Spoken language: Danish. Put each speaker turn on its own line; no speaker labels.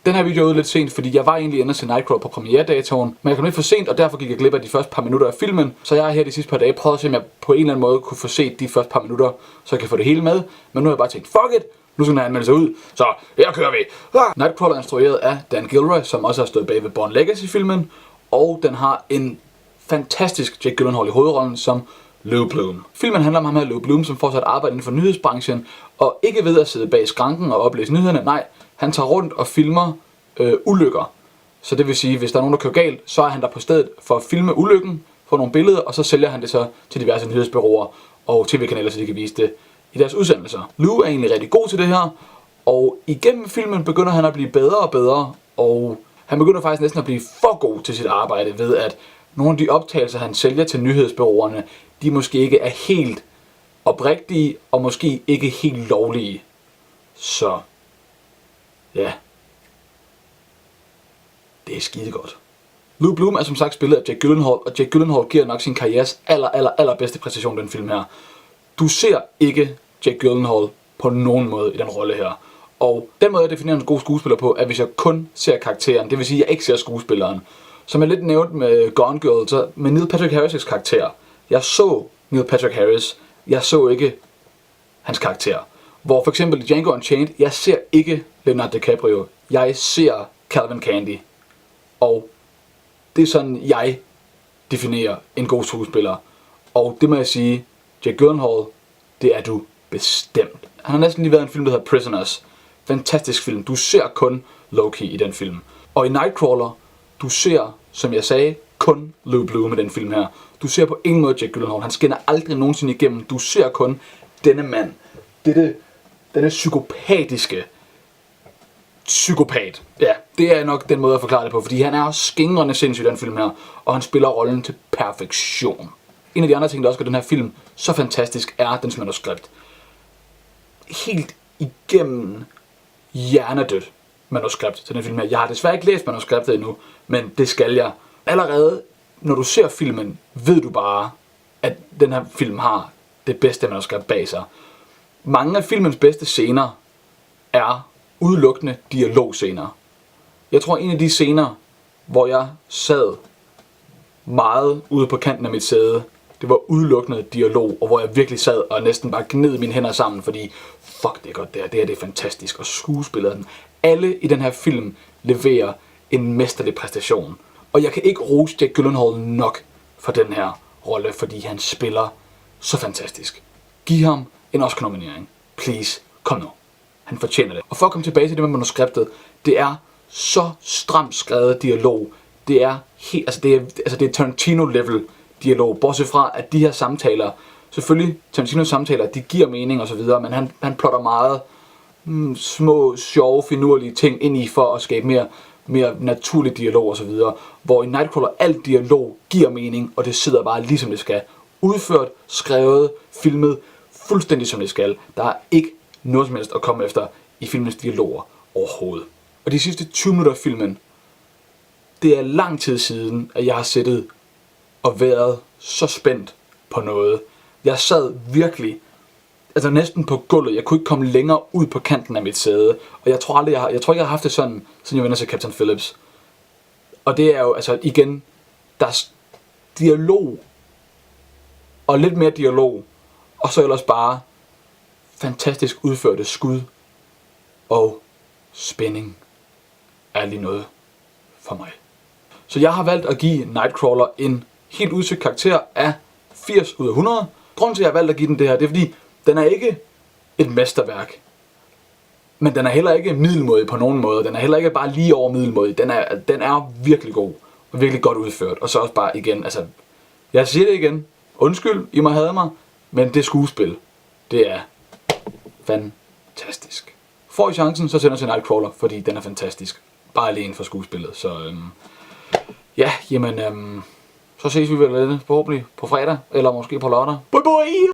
Den her video er ude lidt sent, fordi jeg var egentlig inde til Nightcrawler på premieredatoen, men jeg kom lidt for sent, og derfor gik jeg glip af de første par minutter af filmen. Så jeg har her de sidste par dage prøvet at se, om jeg på en eller anden måde kunne få set de første par minutter, så jeg kan få det hele med. Men nu har jeg bare tænkt, fuck it, nu skal den her anmeldelse ud, så her kører vi. Nightcrawler er instrueret af Dan Gilroy, som også har stået bag ved Born Legacy-filmen, og den har en fantastisk Jake Gyllenhaal i hovedrollen som Lou Bloom. Filmen handler om ham her, Lou Bloom, som fortsat arbejder inden for nyhedsbranchen, og ikke ved at sidde bag skranken og oplæse nyhederne, nej, han tager rundt og filmer ulykker. Så det vil sige, hvis der er nogen, der kører galt, så er han der på stedet for at filme ulykken, få nogle billeder, og så sælger han det så til diverse nyhedsbureauer og tv-kanaler, så de kan vise det i deres udsendelser. Lou er egentlig rigtig god til det her, og igennem filmen begynder han at blive bedre og bedre, og han begynder faktisk næsten at blive for god til sit arbejde ved, at nogle af de optagelser, han sælger til nyhedsbureauerne, de måske ikke er helt oprigtige, og måske ikke helt lovlige. Så ja, det er skide godt. Lou Bloom er som sagt spillet af Jake Gyllenhaal, og Jake Gyllenhaal giver nok sin karrieres allerbedste præstation i den film her. Du ser ikke Jake Gyllenhaal på nogen måde i den rolle her. Og den måde jeg definerer en god skuespiller på, er hvis jeg kun ser karakteren, det vil sige at jeg ikke ser skuespilleren. Som jeg lidt nævnte med Gone Girl, så med Neil Patrick Harris' karakter. Jeg så Neil Patrick Harris, jeg så ikke hans karakter. Hvor for eksempel i Django Unchained, jeg ser ikke Leonardo DiCaprio, jeg ser Calvin Candy. Og det er sådan, jeg definerer en god skuespiller. Og det må jeg sige, Jake Gyllenhaal, det er du bestemt. Han har næsten lige været i en film, der hedder Prisoners. Fantastisk film. Du ser kun Loki i den film. Og i Nightcrawler, du ser, som jeg sagde, kun Lou Bloom i den film her. Du ser på ingen måde Jake Gyllenhaal. Han skinner aldrig nogensinde igennem. Du ser kun denne mand. Denne psykopatiske psykopat. Ja, det er nok den måde at forklare det på, fordi han er også skingrende sindssyg i den film her, og han spiller rollen til perfektion. En af de andre ting, der også gør den her film så fantastisk, er dens manuskript. Helt igennem hjernedødt manuskript til den film her. Jeg har desværre ikke læst manuskriptet endnu, men det skal jeg. Allerede, når du ser filmen, ved du bare, at den her film har det bedste manuskript bag sig. Mange af filmens bedste scener er udelukkende dialogscener. Jeg tror, en af de scener, hvor jeg sad meget ude på kanten af mit sæde, det var udelukkende dialog, og hvor jeg virkelig sad og næsten bare gned mine hænder sammen, fordi fuck, det er godt det er fantastisk, og skuespilleren. Alle i den her film leverer en mesterlig præstation. Og jeg kan ikke rose Jake Gyllenhaal nok for den her rolle, fordi han spiller så fantastisk. Giv ham en Oscar-nominering. Please, kom nu. Han fortjener det. Og for at komme tilbage til det med manuskriptet, det er så stramt skrevet dialog. Det er helt, det er Tarantino-level dialog. Bortset fra, at de her samtaler, selvfølgelig Tarantinos samtaler, de giver mening og så videre, men han plotter meget små, sjove, finurlige ting ind i for at skabe mere naturlig dialog og så videre. Hvor i Nightcrawler alt dialog giver mening, og det sidder bare ligesom det skal. Udført, skrevet, filmet, fuldstændig som det skal. Der er ikke noget som helst at komme efter i filmens dialoger overhovedet. Og de sidste 20 minutter af filmen, det er lang tid siden, at jeg har siddet og været så spændt på noget. Jeg sad virkelig, næsten på gulvet. Jeg kunne ikke komme længere ud på kanten af mit sæde. Og jeg tror ikke, jeg har haft det sådan, siden jeg vender til Captain Phillips. Og det er jo, igen, der er dialog, og lidt mere dialog, og så ellers bare fantastisk udførte skud og spænding er lige noget for mig. Så jeg har valgt at give Nightcrawler en helt udsøgt karakter af 80 ud af 100. Grunden til, at jeg har valgt at give den det her, det er fordi, den er ikke et mesterværk. Men den er heller ikke middelmådig på nogen måde. Den er heller ikke bare lige over middelmådig. Den er virkelig god og virkelig godt udført. Og så også bare igen, jeg siger det igen. Undskyld, I må hade mig, men det skuespil, det er fantastisk. Får I chancen, så sender til Nightcrawler, fordi den er fantastisk. Bare alene for skuespillet. Så så ses vi vel forhåbentlig på fredag, eller måske på lørdag. Bye bye!